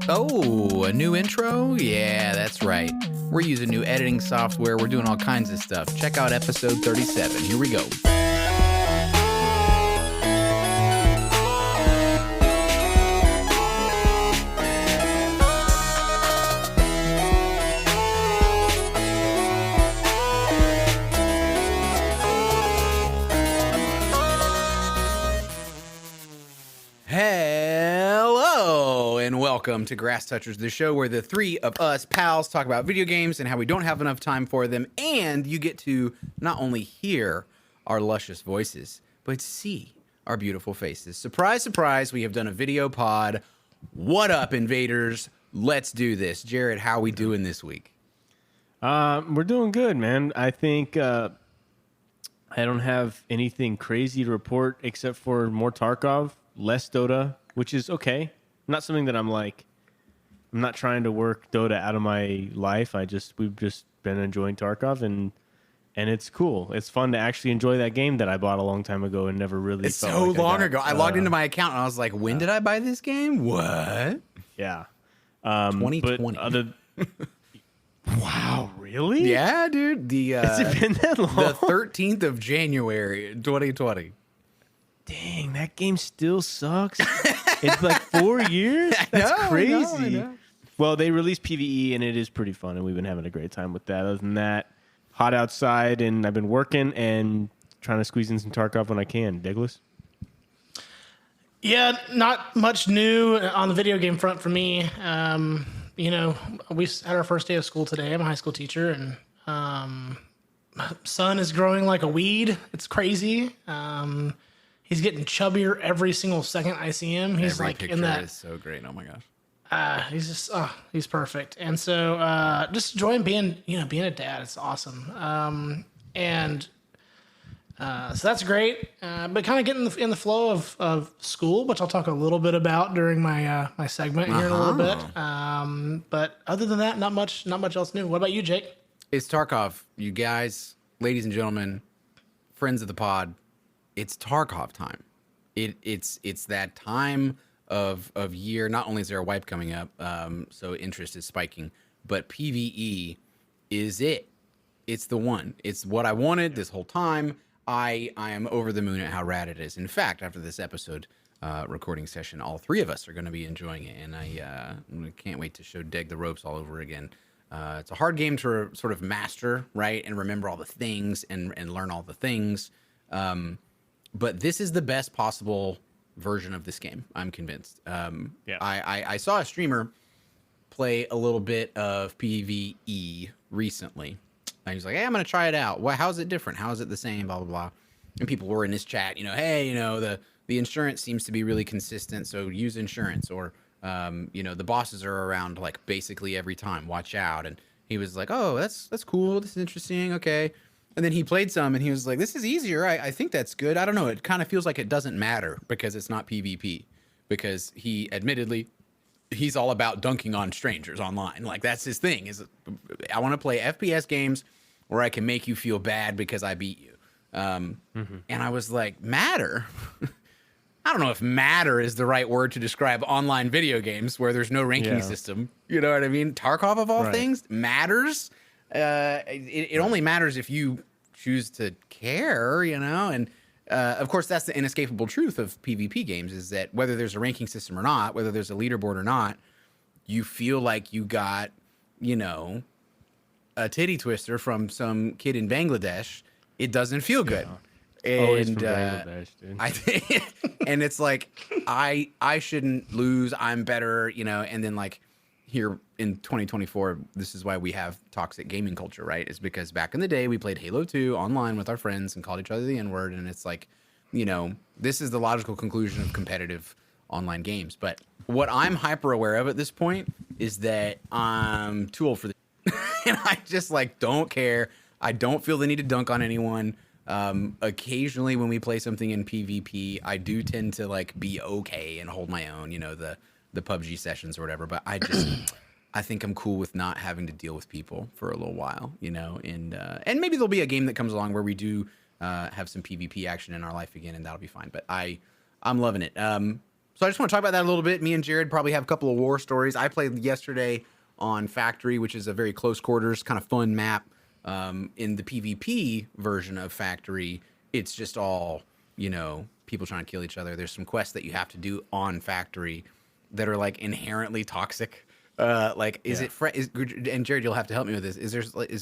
Oh, a new intro? Yeah, that's right. We're using new editing software. We're doing all kinds of stuff. Check out episode 37. Here we go. Hello and welcome to Grass Touchers, the show where the three of us pals talk about video games and how we don't have enough time for them, and you get to not only hear our luscious voices, but see our beautiful faces. Surprise, surprise, we have done a video pod. What up, invaders? Let's do this. Jared, how we doing this week? We're doing good, man. I think I don't have anything crazy to report except for more Tarkov, less Dota, which is okay. Not something that I'm not trying to work Dota out of my life. We've just been enjoying Tarkov and it's cool. It's fun to actually enjoy that game that I bought a long time ago and never really. It's so long ago. I logged into my account and I was like, when did I buy this game? What? Yeah. 2020. Wow, really? Yeah, dude. Has it been that long? The 13th of January, 2020. Dang, that game still sucks. It's like 4 years? That's crazy. I know. Well, they released PvE, and it is pretty fun, and we've been having a great time with that. Other than that, hot outside, and I've been working and trying to squeeze in some Tarkov when I can. Douglas? Yeah, not much new on the video game front for me. We had our first day of school today. I'm a high school teacher, and my son is growing like a weed. It's crazy. He's getting chubbier every single second I see him. He's Every like picture in that. is so great. Oh my gosh. He's perfect. And so just enjoying being a dad. It's awesome. So that's great. But kind of getting in the flow of school, which I'll talk a little bit about during my my segment here in a little bit. But other than that, not much else new. What about you, Jake? It's Tarkov, you guys, ladies and gentlemen, friends of the pod. It's Tarkov time. It's that time of year. Not only is there a wipe coming up, so interest is spiking, but PvE is it. It's the one. It's what I wanted this whole time. I am over the moon at how rad it is. In fact, after this episode recording session, all three of us are going to be enjoying it, and I can't wait to show Deg the ropes all over again. It's a hard game to sort of master, right, and remember all the things and learn all the things. But this is the best possible version of this game. I'm convinced. I saw a streamer play a little bit of PvE recently. And he was like, hey, I'm going to try it out. Well, how's it different? How is it the same? Blah, blah, blah. And people were in this chat, hey, the insurance seems to be really consistent. So use insurance, or, the bosses are around like basically every time. Watch out. And he was like, oh, that's cool. This is interesting. Okay. And then he played some and he was like, this is easier. I think that's good. I don't know. It kind of feels like it doesn't matter because it's not PvP, because he's all about dunking on strangers online. Like, that's his thing, is I want to play FPS games where I can make you feel bad because I beat you. And I was like, matter? I don't know if matter is the right word to describe online video games where there's no ranking system. You know what I mean? Tarkov, of all things, matters. It only matters if you choose to care, and of course that's the inescapable truth of PvP games, is that whether there's a ranking system or not, whether there's a leaderboard or not, you feel like you got a titty twister from some kid in Bangladesh. It doesn't feel good. Always from Bangladesh, dude. And it's like I shouldn't lose, I'm better, and then like here in 2024, this is why we have toxic gaming culture, right? Is because back in the day, we played Halo 2 online with our friends and called each other the N-word. And it's like, this is the logical conclusion of competitive online games. But what I'm hyper aware of at this point is that I'm too old for this. And I just don't care. I don't feel the need to dunk on anyone. Occasionally when we play something in PvP, I do tend to be okay and hold my own, the PUBG sessions or whatever, but I think I'm cool with not having to deal with people for a little while, and maybe there'll be a game that comes along where we do have some PvP action in our life again, and that'll be fine. But I'm loving it. So I just want to talk about that a little bit. Me and Jared probably have a couple of war stories. I played yesterday on Factory, which is a very close quarters, kind of fun map. In the PvP version of Factory, it's just all, people trying to kill each other. There's some quests that you have to do on Factory that are like inherently toxic. Is it and Jared, you'll have to help me with this. Is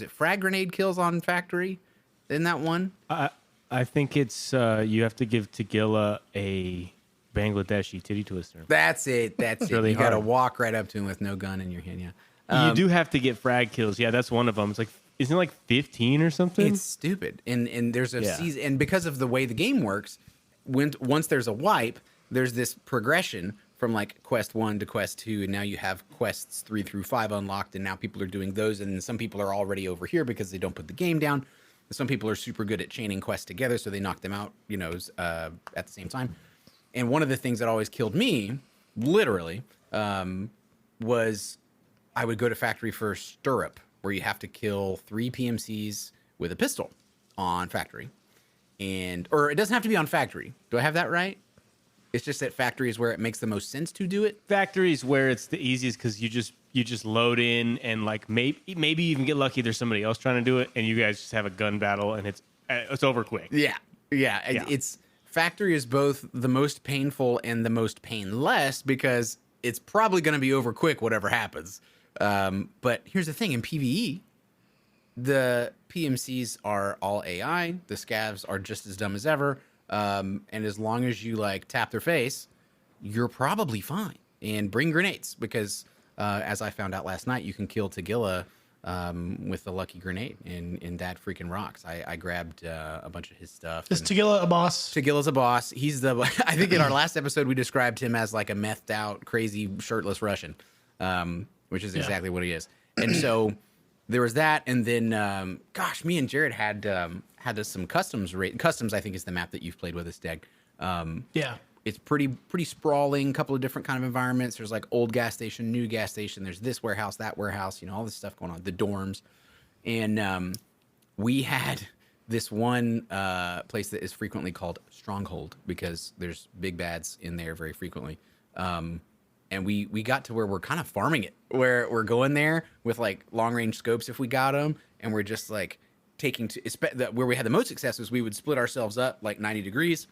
it frag grenade kills on Factory in that one? I think it's you have to give Tagilla a Bangladeshi titty twister. That's it. That's it. Really You got to hard. walk right up to him with no gun in your hand. Yeah. You do have to get frag kills. Yeah, that's one of them. It's like, isn't it like 15 or something? It's stupid. And there's a Yeah. season, and because of the way the game works, once there's a wipe, there's this progression from like quest 1 to quest 2, and now you have quests 3 through 5 unlocked, and now people are doing those, and some people are already over here because they don't put the game down. Some people are super good at chaining quests together, so they knock them out, at the same time. And one of the things that always killed me, literally, was I would go to Factory for Stirrup, where you have to kill 3 PMCs with a pistol on Factory. Or it doesn't have to be on Factory. Do I have that right? It's just that Factory is where it makes the most sense to do it. Factory's where it's the easiest because you just load in and like maybe even get lucky there's somebody else trying to do it and you guys just have a gun battle and it's over quick. Yeah. It's Factory is both the most painful and the most painless because it's probably going to be over quick whatever happens. But here's the thing, in PvE, the PMCs are all AI. The scavs are just as dumb as ever. And as long as you like tap their face, you're probably fine. And bring grenades because, as I found out last night, you can kill Tagilla with a lucky grenade, and that freaking rocks. I grabbed a bunch of his stuff. Is Tagilla a boss? Tagilla's a boss. He's I think in our last episode we described him as like a methed out, crazy, shirtless Russian, which is exactly what he is. And so there was that, and then me and Jared had some customs. Customs, I think, is the map that you've played with us, Dag. Yeah. It's pretty sprawling, couple of different kind of environments. There's like old gas station, new gas station. There's this warehouse, that warehouse, all this stuff going on, the dorms. And we had this one place that is frequently called Stronghold because there's big bads in there very frequently. And we got to where we're kind of farming it, where we're going there with like long range scopes if we got them. And we're just like where we had the most success was we would split ourselves up like 90 degrees.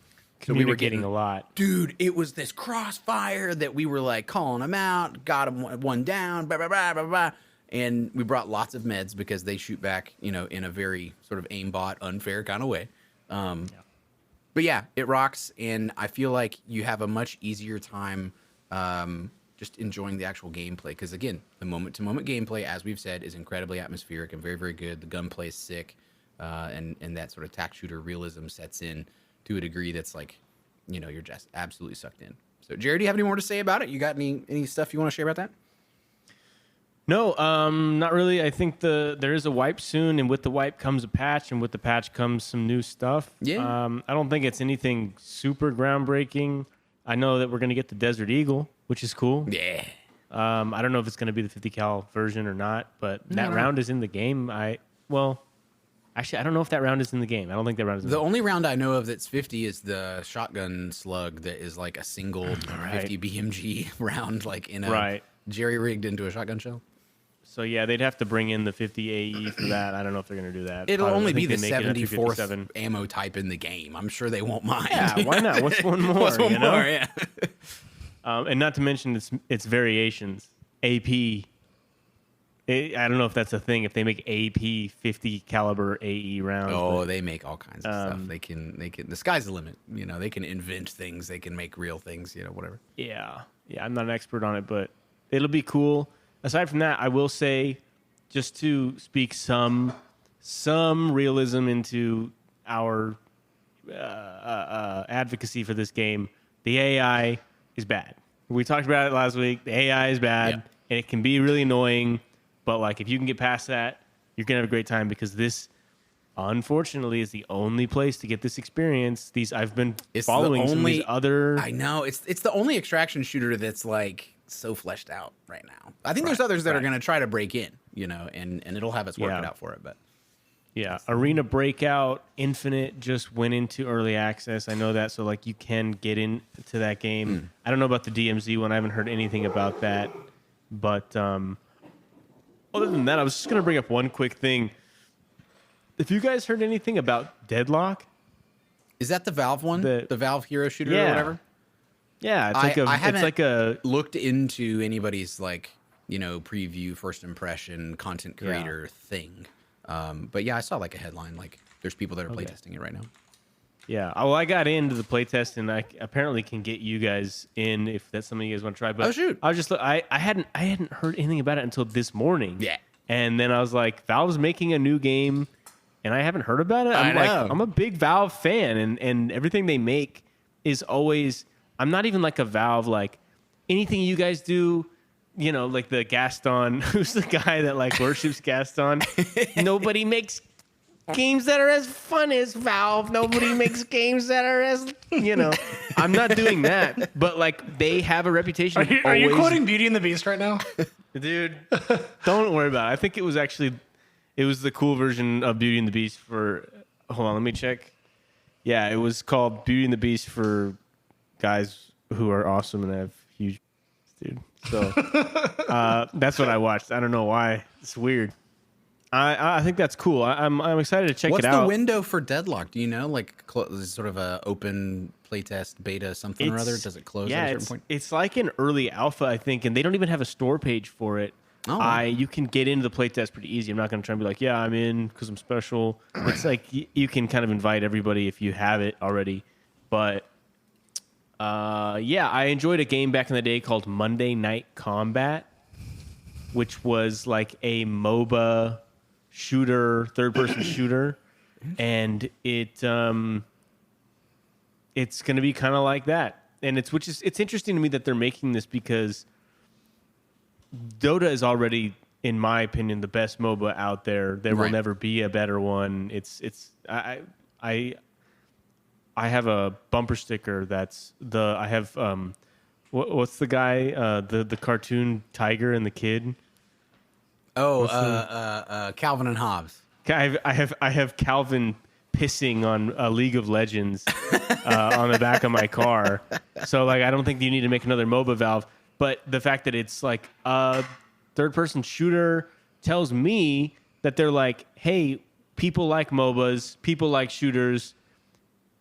So we were getting a lot. Dude, it was this crossfire that we were like calling them out, got them one down, blah, blah, blah, blah, blah. And we brought lots of meds because they shoot back, in a very sort of aimbot, unfair kind of way. But yeah, it rocks. And I feel like you have a much easier time just enjoying the actual gameplay. Because again, the moment to moment gameplay, as we've said, is incredibly atmospheric and very, very good. The gunplay is sick. And that sort of tack shooter realism sets in to a degree that's like, you're just absolutely sucked in. So, Jared, do you have any more to say about it? You got any stuff you want to share about that? No, not really. I think there is a wipe soon, and with the wipe comes a patch, and with the patch comes some new stuff. Yeah. I don't think it's anything super groundbreaking. I know that we're going to get the Desert Eagle, which is cool. Yeah. I don't know if it's going to be the 50 cal version or not, but that round is in the game. Actually, I don't know if that round is in the game. I don't think that round is in the game. only round I know of that's 50 is the shotgun slug that is like a single 50 BMG round, like in a jerry rigged into a shotgun shell. So yeah, they'd have to bring in the 50 AE for that. I don't know if they're going to do that. It'll only be the they make it a 74th 257. ammo type in the game. I'm sure they won't mind. Yeah, why not? What's one more? What's one more? Yeah. And not to mention its variations. AP. I don't know if that's a thing. If they make AP 50 caliber AE rounds. Oh, they make all kinds of stuff. They can. The sky's the limit. They can invent things. They can make real things. Whatever. Yeah. I'm not an expert on it, but it'll be cool. Aside from that, I will say, just to speak some realism into our advocacy for this game, the AI is bad. We talked about it last week. The AI is bad, and it can be really annoying. But like, if you can get past that, you're gonna have a great time because this, unfortunately, is the only place to get this experience. I've been following some of these other. I know it's the only extraction shooter that's like so fleshed out right now. I think there's others that are gonna try to break in, and it'll have its work cut out for it. But Yeah, Arena Breakout Infinite just went into early access. I know that, so like you can get into that game. I don't know about the DMZ one. I haven't heard anything about that. But other than that, I was just gonna bring up one quick thing. If you guys heard anything about Deadlock, Is that the Valve one? The Valve hero shooter or whatever? Yeah, I haven't looked into anybody's preview, first impression, content creator thing. But yeah, I saw like a headline like there's people that are playtesting it right now. Yeah. Well, I got into the playtest, and I apparently can get you guys in if that's something you guys want to try. But oh shoot! I was just I hadn't heard anything about it until this morning. Yeah. And then I was like, Valve's making a new game, and I haven't heard about it. I'm a big Valve fan, and everything they make is always. I'm not even like a Valve like anything you guys do. You know, like the Gaston, who's the guy that like worships Gaston. Nobody makes games that are as fun as Valve. Nobody makes games that are as, I'm not doing that. But like they have a reputation. Are you quoting Beauty and the Beast right now? Dude, don't worry about it. I think it was the cool version of Beauty and the Beast for, hold on, let me check. Yeah, it was called Beauty and the Beast for guys who are awesome and have huge, dude. So that's what I watched. I don't know why. It's weird. I think that's cool. I'm excited to check it out. What's the window for Deadlock? Do you know? Like sort of a open playtest beta something or other? Does it close at a certain point? It's like an early alpha, I think, and they don't even have a store page for it. Oh. You can get into the playtest pretty easy. I'm not going to try and be like, yeah, I'm in because I'm special. It's like you can kind of invite everybody if you have it already. But I enjoyed a game back in the day called Monday Night Combat, which was like a MOBA shooter, third-person shooter, and it's going to be kind of like that. And it's interesting to me that they're making this because Dota is already, in my opinion, the best MOBA out there. There will never be a better one. I have a bumper sticker that's what's the guy the cartoon tiger and the kid. Calvin and Hobbes. I have Calvin pissing on League of Legends on the back of my car. So like I don't think you need to make another MOBA Valve. But the fact that it's like a third-person shooter tells me that they're like, hey, people like MOBAs, people like shooters,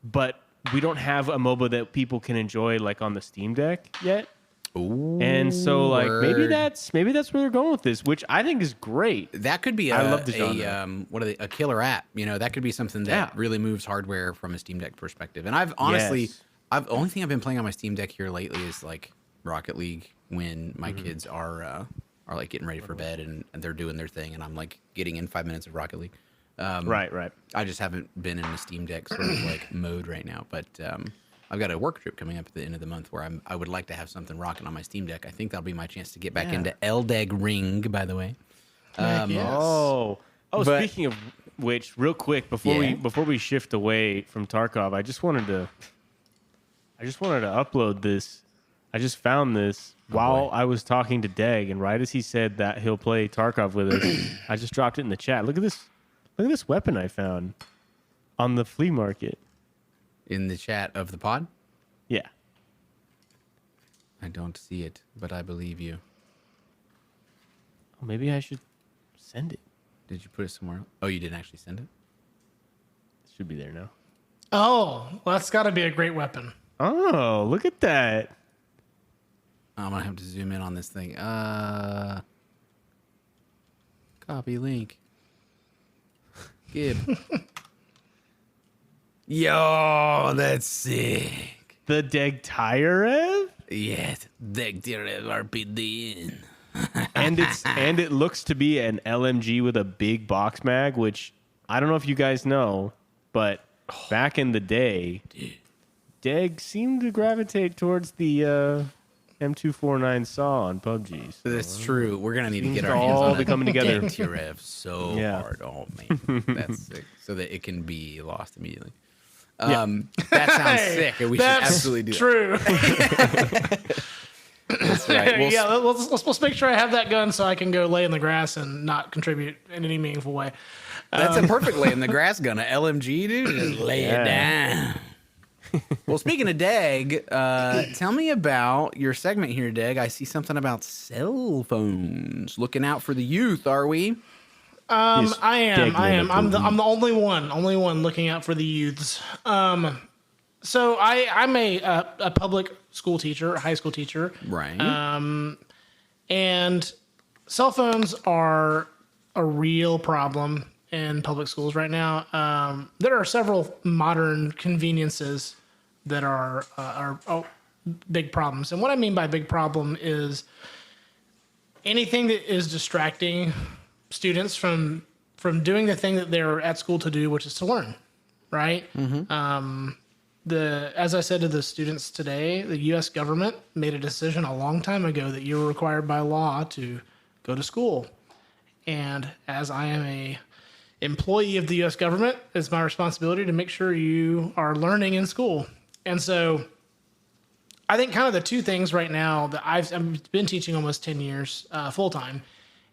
but we don't have a MOBA that people can enjoy like on the Steam Deck yet. Ooh, and so like maybe that's where they're going with this, which I think is great. That could be I love the genre. A killer app. That could be something that really moves hardware from a Steam Deck perspective. And I've honestly, the only thing I've been playing on my Steam Deck here lately is like Rocket League when my kids are like getting ready for bed and they're doing their thing, and I'm like getting in 5 minutes of Rocket League. Right. I just haven't been in the Steam Deck sort of like mode right now, but I've got a work trip coming up at the end of the month where I would like to have something rocking on my Steam Deck. I think that'll be my chance to get back into Eldeg Ring, by the way. Yes. Speaking of which, real quick before we shift away from Tarkov, I just wanted to upload this. I just found this while I was talking to Deg, and right as he said that he'll play Tarkov with us, I just dropped it in the chat. Look at this. Look at this weapon I found on the flea market. In the chat of the pod? Yeah. I don't see it, but I believe you. Oh, maybe I should send it. Did you put it somewhere else? Oh, you didn't actually send it? It should be there now. Oh, well, that's got to be a great weapon. Oh, look at that. I'm going to have to zoom in on this thing. Copy link. Gib. Yo, that's sick. The Deg Tire Rev? Yes, Deg Tire Rev RPD. and it looks to be an LMG with a big box mag, which I don't know if you guys know, but back in the day, Deg seemed to gravitate towards the M249 saw on PUBG. So that's true. We're gonna need to get our hands on all coming together. Deg Tire Rev so hard. Oh man, that's sick. So that it can be lost immediately. That sounds sick, and we should absolutely do true. That. That's right. Let's make sure I have that gun so I can go lay in the grass and not contribute in any meaningful way. That's a perfect lay in the grass gun. A LMG, dude. Just lay it down. Well, speaking of Dag, tell me about your segment here, Dag. I see something about cell phones. Looking out for the youth, are we? I am. I'm the only one looking out for the youths. So I'm a public school teacher, a high school teacher. Right. And cell phones are a real problem in public schools right now. There are several modern conveniences that are big problems. And what I mean by big problem is anything that is distracting students from doing the thing that they're at school to do, which is to learn, right? As I said to the students today, the U.S. government made a decision a long time ago that you were required by law to go to school. And as I am a employee of the U.S. government, it's my responsibility to make sure you are learning in school. And so I think kind of the two things right now that I've been teaching almost 10 years full time.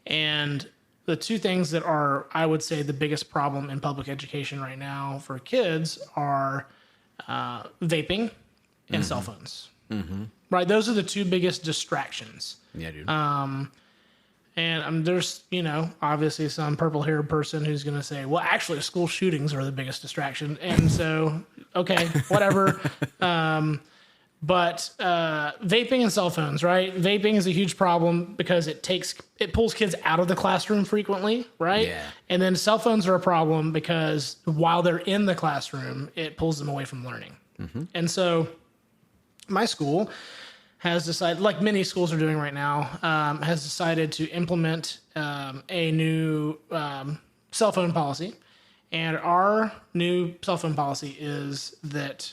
And the two things that are, I would say, the biggest problem in public education right now for kids are vaping and cell phones. Right? Those are the two biggest distractions. Yeah, dude. And there's, obviously some purple-haired person who's going to say, well, actually, school shootings are the biggest distraction. And so, okay, whatever. But vaping and cell phones, right? Vaping is a huge problem because it pulls kids out of the classroom frequently, right? Yeah. And then cell phones are a problem because while they're in the classroom, it pulls them away from learning. And so my school has decided, like many schools are doing right now, has decided to implement a new cell phone policy. And our new cell phone policy is that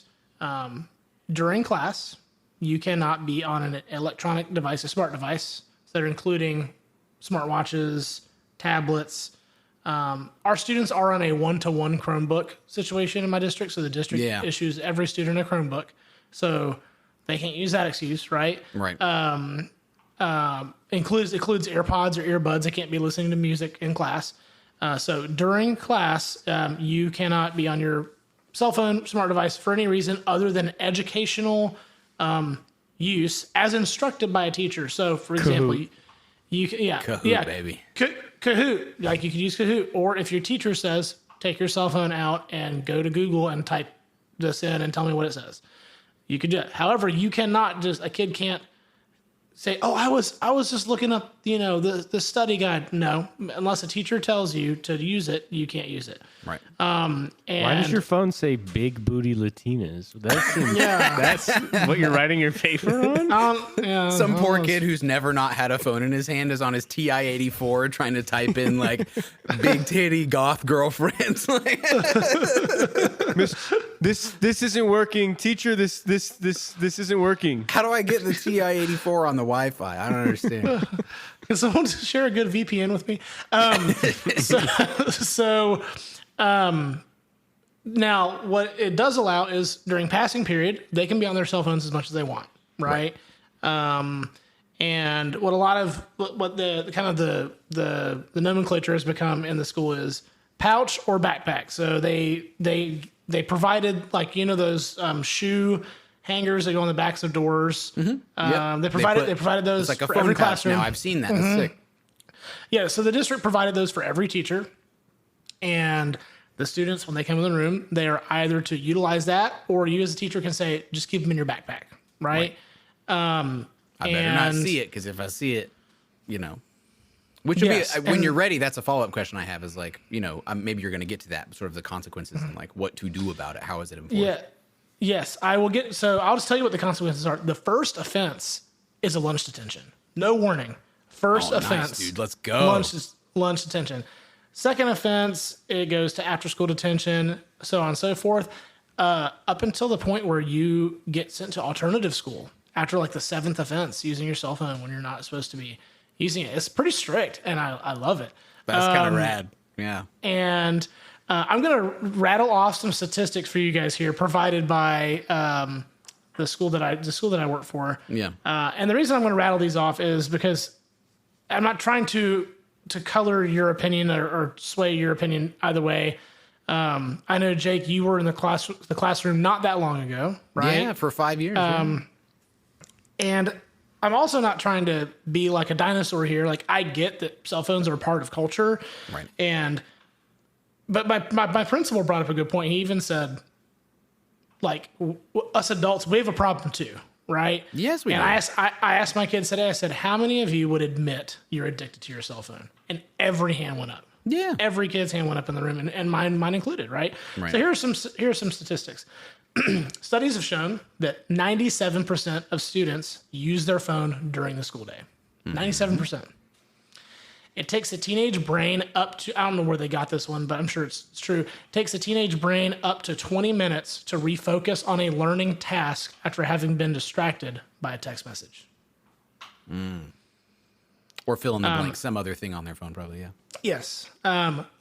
during class, you cannot be on an electronic device, a smart device, that are including smartwatches, tablets. Our students are on a one-to-one Chromebook situation in my district, so the district issues every student a Chromebook. So they can't use that excuse, right? Right. Includes AirPods or earbuds. They can't be listening to music in class. So during class, you cannot be on your cell phone, smart device for any reason other than educational use as instructed by a teacher. So, for example, you can, Kahoot, baby. Kahoot. Like you could use Kahoot, or if your teacher says, take your cell phone out and go to Google and type this in and tell me what it says. You could do it. However, you cannot a kid can't say, oh, I was just looking up, the study guide. No, unless a teacher tells you to use it, you can't use it. Right. And why does your phone say big booty Latinas? That's what you're writing your paper on? Some poor kid who's never not had a phone in his hand is on his TI-84 trying to type in like big titty goth girlfriends. This isn't working, teacher. This isn't working. How do I get the TI-84 on the Wi-Fi? I don't understand. Can someone share a good VPN with me? Now what it does allow is during passing period, they can be on their cell phones as much as they want, right? And what the kind of the nomenclature has become in the school is pouch or backpack. So they provided those shoe hangers that go on the backs of doors. They provided those it's like a for phone every pouch classroom. now. I've seen that. That's sick. Yeah, so the district provided those for every teacher, and the students, when they come in the room, they are either to utilize that, or you as a teacher can say, just keep them in your backpack, right? I better not see it, because if I see it, which would be when you're ready. That's a follow-up question I have is like, maybe you're going to get to that, sort of the consequences and like what to do about it. How is it enforced? Yeah. Yes, I will get. So I'll just tell you what the consequences are. The first offense is a lunch detention. No warning. First offense, nice, dude. Let's go. Lunch detention. Second offense, it goes to after-school detention, so on and so forth, up until the point where you get sent to alternative school after like the seventh offense, using your cell phone when you're not supposed to be using it. It's pretty strict, and I love it. That's kind of rad. Yeah. And I'm going to rattle off some statistics for you guys here, provided by the school that I work for. Yeah. And the reason I'm going to rattle these off is because I'm not trying to to color your opinion or sway your opinion either way. I know, Jake, you were in the classroom not that long ago, right? Yeah, for 5 years. Yeah. And I'm also not trying to be like a dinosaur here. Like, I get that cell phones are a part of culture. Right. But my principal brought up a good point. He even said, like, us adults, we have a problem too, right? Yes, we do. And I asked my kids today, I said, how many of you would admit you're addicted to your cell phone? And every hand went up. Yeah. Every kid's hand went up in the room, and mine included, right? Right. So here are some statistics. Studies have shown that 97% of students use their phone during the school day. 97%. It takes a teenage brain up to, I don't know where they got this one, but I'm sure it's true. It takes a teenage brain up to 20 minutes to refocus on a learning task after having been distracted by a text message. Or fill in the blank, some other thing on their phone, probably. Yeah. Yes.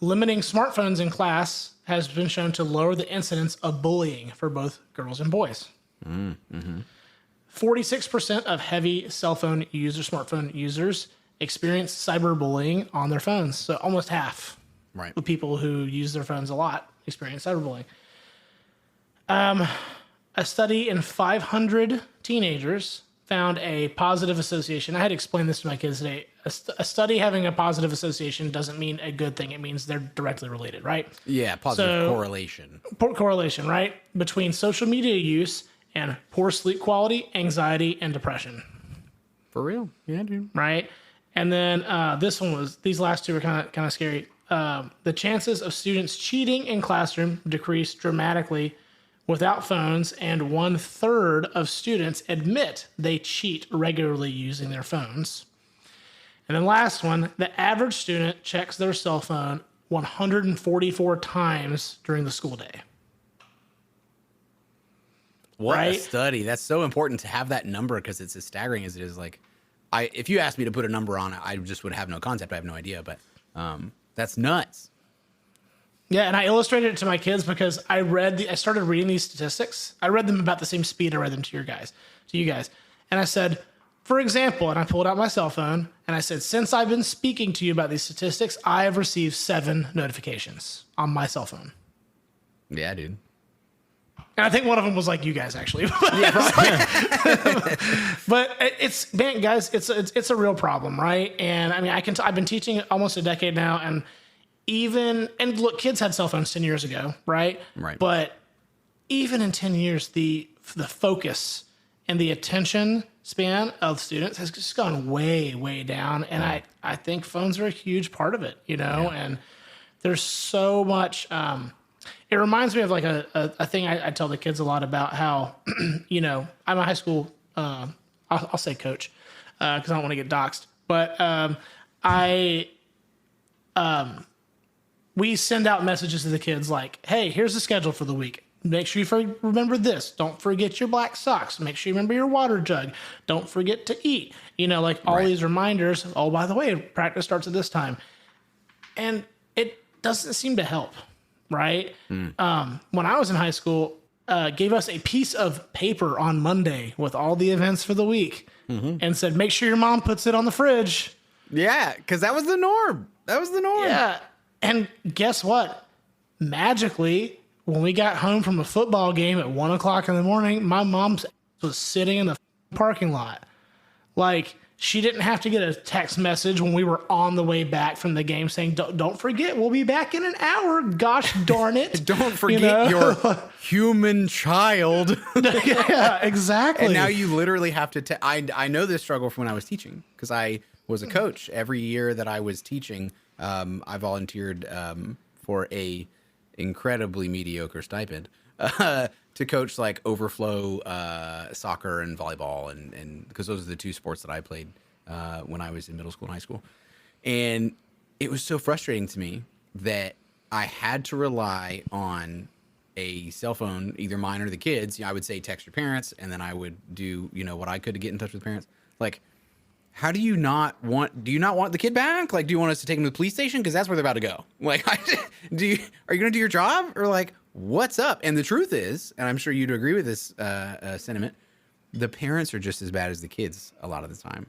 Limiting smartphones in class has been shown to lower the incidence of bullying for both girls and boys. 46% of heavy smartphone users experience cyberbullying on their phones. So almost half Right. of people who use their phones a lot experience cyberbullying. A study in 500 teenagers found a positive association. I had to explain this to my kids today. A study having a positive association doesn't mean a good thing. It means they're directly related, right? Yeah, positive correlation. Correlation, right? Between social media use and poor sleep quality, anxiety, and depression, For real. Yeah, dude. right? And then these last two are kind of scary. The chances of students cheating in classroom decreased dramatically without phones, and 1/3 of students admit they cheat regularly using their phones. And then last one, the average student checks their cell phone 144 times during the school day. What a Right? study. That's so important to have that number because it's as staggering as it is. Like, if you asked me to put a number on it, I just would have no concept. I have no idea, but that's nuts. Yeah, and I illustrated it to my kids because I started reading these statistics. I read them about the same speed I read them to you guys. And I said, for example, and I pulled out my cell phone and I said, since I've been speaking to you about these statistics, I have received 7 notifications on my cell phone. Yeah, dude. And I think one of them was like you guys, actually. But it's, man, guys, it's a real problem, right? And I mean, I've been teaching almost a decade now, and look, kids had cell phones 10 years ago, right? Right. But even in 10 years, the focus and the attention span of students has just gone way, way down. And I think phones are a huge part of it, and there's so much, it reminds me of like a thing I tell the kids a lot about how, I'm a high school, I'll say coach, because I don't want to get doxxed, but we send out messages to the kids like, hey, here's the schedule for the week. Make sure you remember this. Don't forget your black socks. Make sure you remember your water jug. Don't forget to eat. Like all these reminders. Oh, by the way, practice starts at this time. And it doesn't seem to help, right? When I was in high school, gave us a piece of paper on Monday with all the events for the week and said, make sure your mom puts it on the fridge. Yeah, because that was the norm. Yeah. And guess what? Magically, when we got home from a football game at 1:00 in the morning, my mom was sitting in the parking lot. Like, she didn't have to get a text message when we were on the way back from the game saying, don't forget, we'll be back in an hour. Gosh darn it. Don't forget your human child. Yeah, exactly. And now you literally have to I know this struggle from when I was teaching because I was a coach. Every year that I was teaching, I volunteered for a incredibly mediocre stipend to coach like overflow soccer and volleyball, and because those are the two sports that I played when I was in middle school and high school. And it was so frustrating to me that I had to rely on a cell phone, either mine or the kids. I would say text your parents, and then I would do what I could to get in touch with parents. Like, how do you not want the kid back? Like, do you want us to take him to the police station? Because that's where they're about to go. Like, are you going to do your job? Or like, what's up? And the truth is, and I'm sure you'd agree with this sentiment, the parents are just as bad as the kids a lot of the time.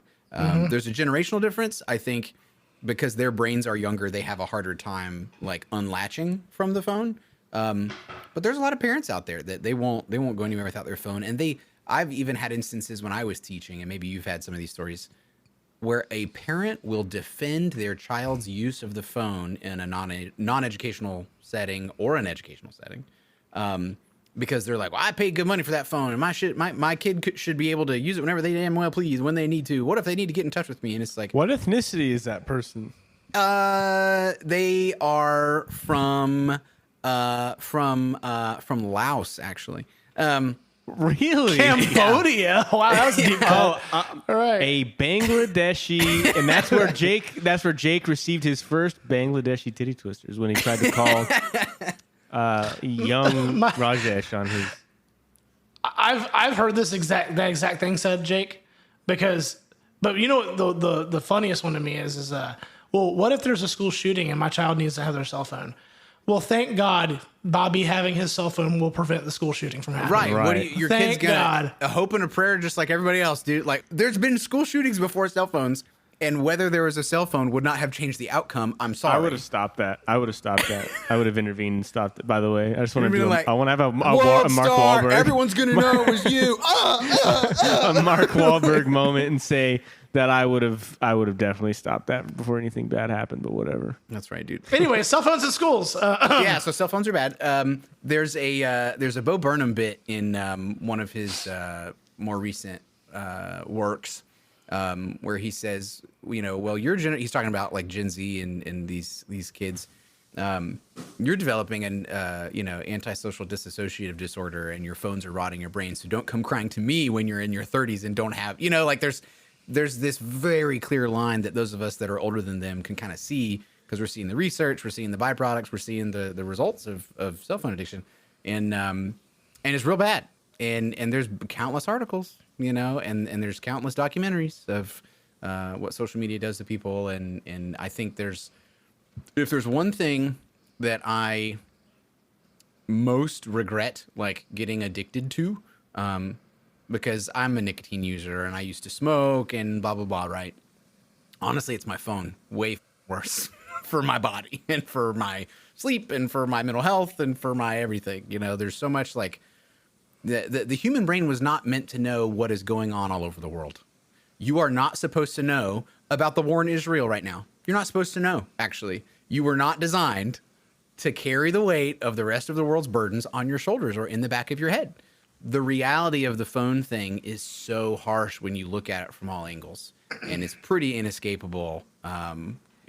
There's a generational difference. I think because their brains are younger, they have a harder time like unlatching from the phone. But there's a lot of parents out there that they won't go anywhere without their phone. And I've even had instances when I was teaching, and maybe you've had some of these stories, where a parent will defend their child's use of the phone in a non-educational setting or an educational setting, because they're like, well, I paid good money for that phone, and my kid should be able to use it whenever they damn well please, when they need to. What if they need to get in touch with me? And it's like, what ethnicity is that person? They are from Laos, actually. Really? Cambodia. Wow, that was deep. All right. A Bangladeshi, and that's where Jake received his first Bangladeshi titty twisters when he tried to call young Rajesh on his. I've heard that exact thing said, Jake, but you know the funniest one to me is well, what if there's a school shooting and my child needs to have their cell phone? Well, thank God, Bobby having his cell phone will prevent the school shooting from happening. Right. What your Thank kid's God. A hope and a prayer, just like everybody else, dude. Like, there's been school shootings before cell phones, and whether there was a cell phone would not have changed the outcome. I'm sorry. I would have stopped that. I would have intervened and stopped it. By the way, I just want to do. Like, I want to have a Mark Star, Wahlberg. Everyone's gonna know it was you. A Mark Wahlberg moment and say that I would have definitely stopped that before anything bad happened. But whatever. That's right, dude. Anyway, cell phones in schools. Yeah, so cell phones are bad. There's a Bo Burnham bit in one of his more recent works, where he says, you know, well, he's talking about like Gen Z and these kids. You're developing an antisocial dissociative disorder, and your phones are rotting your brain. So don't come crying to me when you're in your 30s and don't have, like there's this very clear line that those of us that are older than them can kind of see, because we're seeing the research, we're seeing the byproducts, we're seeing the results of cell phone addiction, and it's real bad. And there's countless articles, and there's countless documentaries of what social media does to people. And I think if there's one thing that I most regret, like getting addicted to, because I'm a nicotine user and I used to smoke and blah, blah, blah, right? Honestly, it's my phone. Way worse for my body and for my sleep and for my mental health and for my everything. There's so much like the human brain was not meant to know what is going on all over the world. You are not supposed to know about the war in Israel right now. You're not supposed to know, actually. You were not designed to carry the weight of the rest of the world's burdens on your shoulders or in the back of your head. The reality of the phone thing is so harsh when you look at it from all angles, and it's pretty inescapable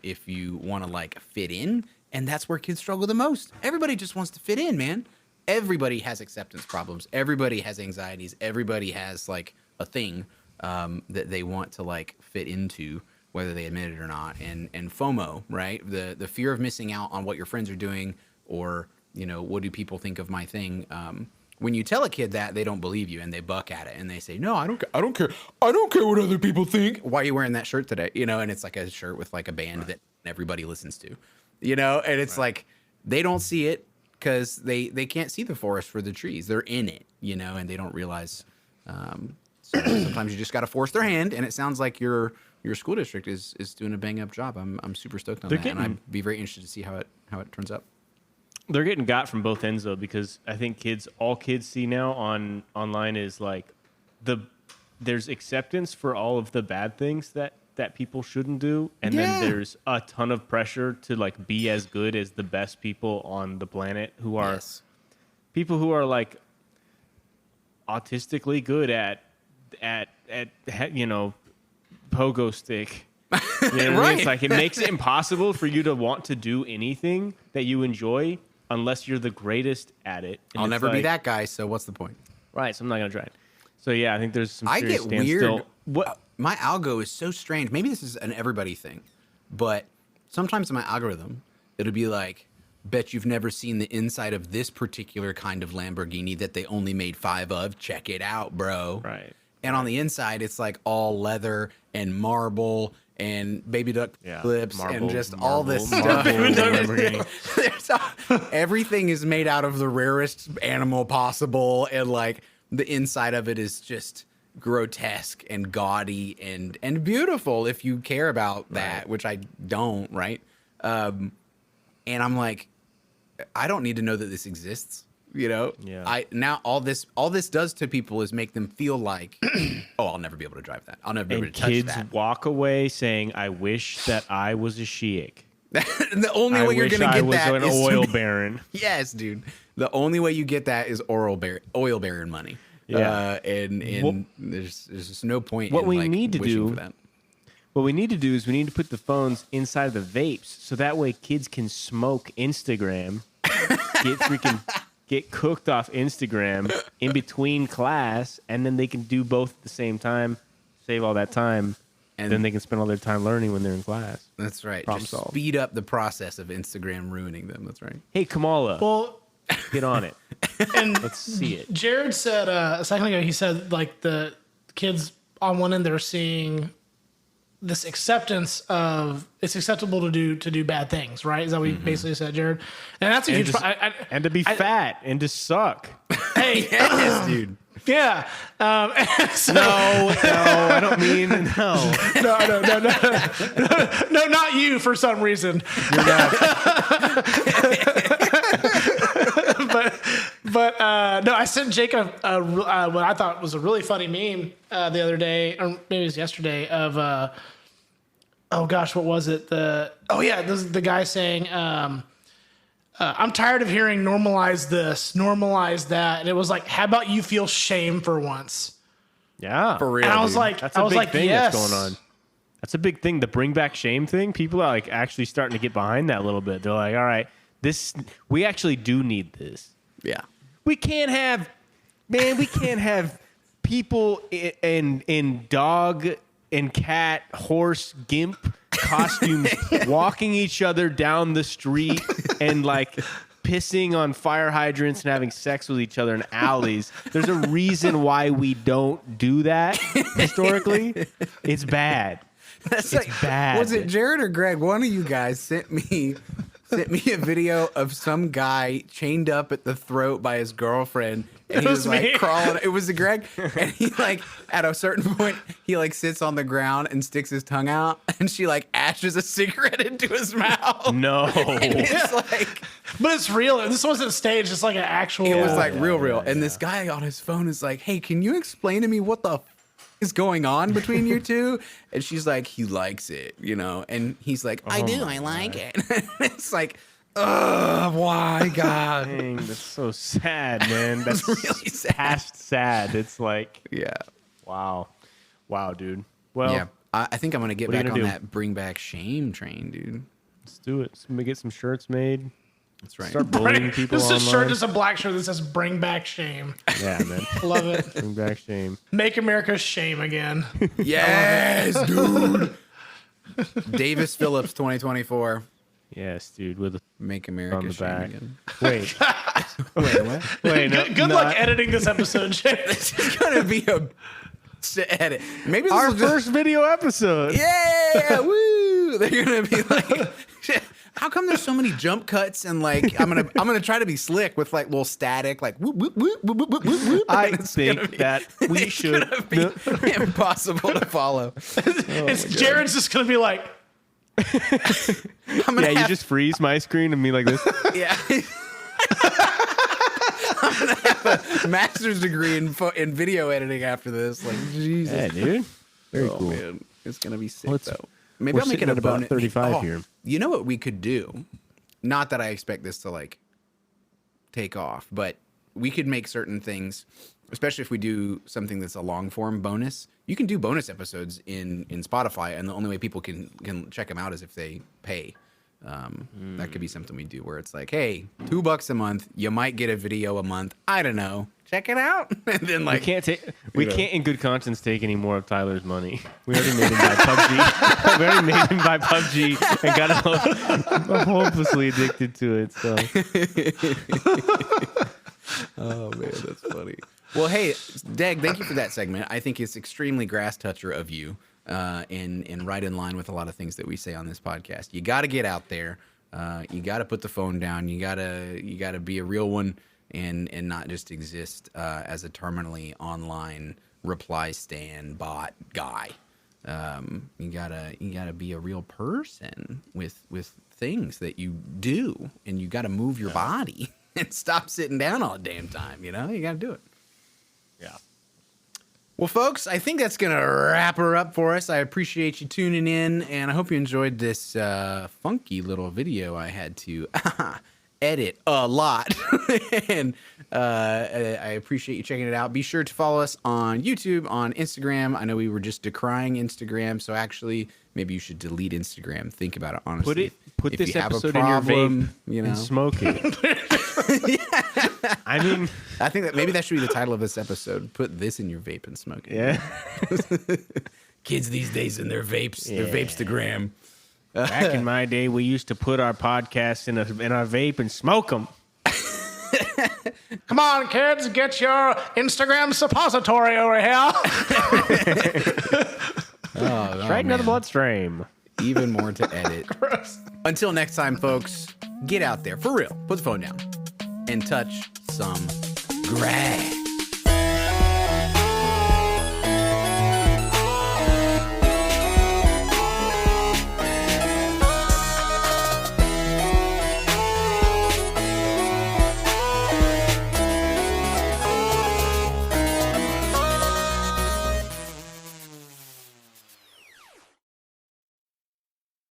if you want to like fit in, and that's where kids struggle the most. Everybody just wants to fit in, man. Everybody has acceptance problems. Everybody has anxieties. Everybody has like a thing that they want to like fit into, whether they admit it or not. And FOMO, right? The fear of missing out on what your friends are doing, or what do people think of my thing? When you tell a kid that, they don't believe you and they buck at it and they say, no, I don't care. I don't care what other people think. Why are you wearing that shirt today? And it's like a shirt with like a band that everybody listens to, and it's like, they don't see it because they can't see the forest for the trees. They're in it, and they don't realize. So sometimes you just got to force their hand. And it sounds like your school district is doing a bang up job. I'm super stoked on that. And I'd be very interested to see how it turns out. They're getting got from both ends though, because I think all kids see now online is like there's acceptance for all of the bad things that people shouldn't do, and then there's a ton of pressure to like be as good as the best people on the planet, who are people who are like autistically good at pogo stick. You know what I mean? It's like it makes it impossible for you to want to do anything that you enjoy unless you're the greatest at it. And I'll never be that guy, so what's the point? Right, so I'm not gonna try it. So yeah, I think there's some serious I get weird. standstill. What my algo is so strange. Maybe this is an everybody thing, but sometimes in my algorithm, it'll be like, bet you've never seen the inside of this particular kind of Lamborghini that they only made 5 of. Check it out, bro. Right. And on the inside, it's like all leather and marble and baby duck clips and just all this stuff. Everything is made out of the rarest animal possible, and like the inside of it is just grotesque and gaudy and beautiful if you care about that, Right. which I don't, right? And I'm like, I don't need to know that this exists. You know, Yeah. Now all this does to people is make them feel like, oh, I'll never be able to drive that. I'll never be able And to touch kids that. walk away saying, "I wish that I was a sheik. And the only I way you're wish gonna I get was that an is to oil be- baron." Yes, dude. The only way you get that is oil baron money. Yeah. And there's just no point. What in, we like, need to wishing do- for that. What we need to do is we need to put the phones inside the vapes, so that way kids can smoke Instagram, get cooked off Instagram in between class, and then they can do both at the same time, save all that time, and And- then they can spend all their time learning when they're in class. That's right. Problem Just solved. speed up the process of Instagram ruining them. That's right. Hey, Kamala, Well, get on it. and Let's see it. Jared said a second ago, he said like the kids on one end they're seeing this acceptance of it's acceptable to do bad things, right? Is that what you basically said, Jared? And that's a And huge to, pro- and to be fat and to suck. Hey, Yes, dude. yeah. So, No, I don't mean no. no, not you for some reason. You're not. But no, I sent Jacob what I thought was a really funny meme the other day, or maybe it was yesterday. Of oh gosh, what was it? This is the guy saying, "I'm tired of hearing normalize this, normalize that," and it was like, "How about you feel shame for once?" Yeah, For real. And I was dude. like, That's a big thing yes. that's going on. That's a big thing. The bring back shame thing. People are like actually starting to get behind that a little bit. They're like, all right, we actually do need this. yeah. We can't have people in dog and cat, horse, gimp costumes walking each other down the street and like pissing on fire hydrants and having sex with each other in alleys. There's a reason why we don't do that historically. It's bad. That's It's bad. Was it Jared or Greg? One of you guys sent me a video of some guy chained up at the throat by his girlfriend, and he It was was like me. crawling. It was Greg, and he like at a certain point he like sits on the ground and sticks his tongue out, and she like ashes a cigarette into his mouth. No. And it's like But it's real. This wasn't staged. It's like an actual. it was like yeah, real. yeah, And this guy on his phone is like, "Hey, can you explain to me what the is going on between you two?" And she's like, "He likes it, you know." And he's like, "I do. I like it." It's like, ugh, why, God? Dang, that's so sad, man. That's really sad. past sad. It's like, Yeah. wow, dude. Well, Yeah. I think I'm going to get what are you back on gonna do? that bring back shame train, dude. let's do it. Let me get some shirts made. That's right. Start bullying people This is a online. shirt. This is a black shirt that says "Bring Back Shame." Yeah, man. Love it. Bring back shame. Make America shame again. Yes, dude. Davis Phillips 2024. Yes, dude. With Make America on the shame back. again. wait, Wait, what? wait. No, Good luck editing this episode, Jay. It's going to be a edit. Maybe this Our will just, first video episode. yeah, woo! They're gonna be like, "Shit, how come there's so many jump cuts?" And like, I'm gonna try to be slick with like little static, like whoop whoop whoop whoop whoop whoop whoop. I And it's gonna think be- that we it's should. gonna be impossible to follow. It's Jared's just gonna be like, I'm gonna Yeah, you have, just freeze my screen and me like this. yeah. I'm gonna have a master's degree in video editing after this. Like, Jesus. Yeah, dude. Very Oh, cool. man. It's gonna be sick Let's- though. Maybe we're I'll make it sitting a at about bonus. 35 here. You know what we could do? Not that I expect this to like take off, but we could make certain things, especially if we do something that's a long form bonus. You can do bonus episodes in Spotify, and the only way people can check them out is if they pay. That could be something we do where it's like, hey, $2 a month, you might get a video a month. I don't know. Check it out. And then like, We can't in good conscience take any more of Tyler's money. We already made him buy PUBG. We already made him buy PUBG and got him hopelessly addicted to it. So oh man, that's funny. Well, hey, Deg, thank you for that segment. I think it's extremely grass toucher of you, and right in line with a lot of things that we say on this podcast. You got to get out there. You got to put the phone down. You gotta be a real one and not just exist as a terminally online reply stand bot guy. You gotta be a real person with things that you do, and you gotta move your body and stop sitting down all the damn time. You know, you gotta do it. Yeah. Well, folks, I think that's going to wrap her up for us. I appreciate you tuning in, and I hope you enjoyed this funky little video I had to edit a lot. And I appreciate you checking it out. Be sure to follow us on YouTube, on Instagram. I know we were just decrying Instagram, so actually maybe you should delete Instagram. Think about it honestly. Put If this you have a episode problem, in your vape you know, and smoke it. I mean, I think that maybe that should be the title of this episode. Put this in your vape and smoke it. yeah. Kids these days in their vapes, their vapes to gram. Back in my day, we used to put our podcasts in our vape and smoke them. Come on, kids, get your Instagram suppository over here. Right into the bloodstream. Even more to edit. Gross. Until next time, folks, get out there for real. Put the phone down and touch some grass.